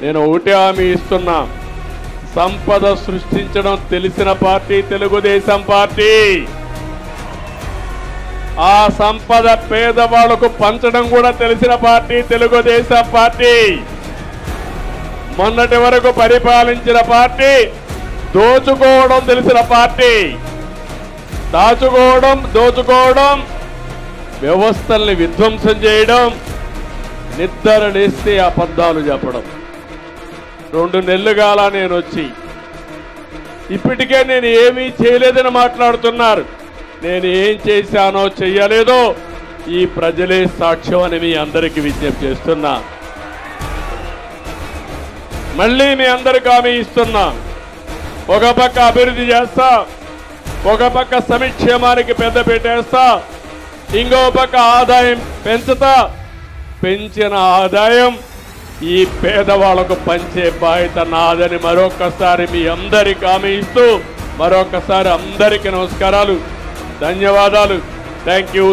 నేను ఒకటే హామీ ఇస్తున్నా, సంపద సృష్టించడం తెలిసిన పార్టీ తెలుగుదేశం పార్టీ. ఆ సంపద పేదవాళ్లకు పంచడం కూడా తెలిసిన పార్టీ తెలుగుదేశం పార్టీ. మొన్నటి వరకు పరిపాలించిన పార్టీ దోచుకోవడం తెలిసిన పార్టీ. దోచుకోవడం, వ్యవస్థల్ని విధ్వంసం చేయడం, నిద్రలేస్తే అబద్ధాలు చెప్పడం. 2 నెలలు కాలా నేను వచ్చి, ఇప్పటికే నేను ఏమీ చేయలేదని మాట్లాడుతున్నారు. నేను ఏం చేశానో చెయ్యలేదో ఈ ప్రజలే సాక్ష్యం అని మీ అందరికీ విజ్ఞప్తి చేస్తున్నా. మళ్ళీ మీ అందరికీ హామీ ఇస్తున్నా, ఒక పక్క అభివృద్ధి చేస్తా, ఒక పక్క సంక్షేమానికి పెద్దపీట వేస్తా, ఇంకో పక్క ఆదాయం పెంచుతా. పెంచిన ఆదాయం ఈ పేదవాళ్లకు పంచే బాధ్యత నాదని మరొకసారి మీ అందరికీ హామీ ఇస్తూ, మరొకసారి అందరికీ నమస్కారాలు, ధన్యవాదాలు. Thank you.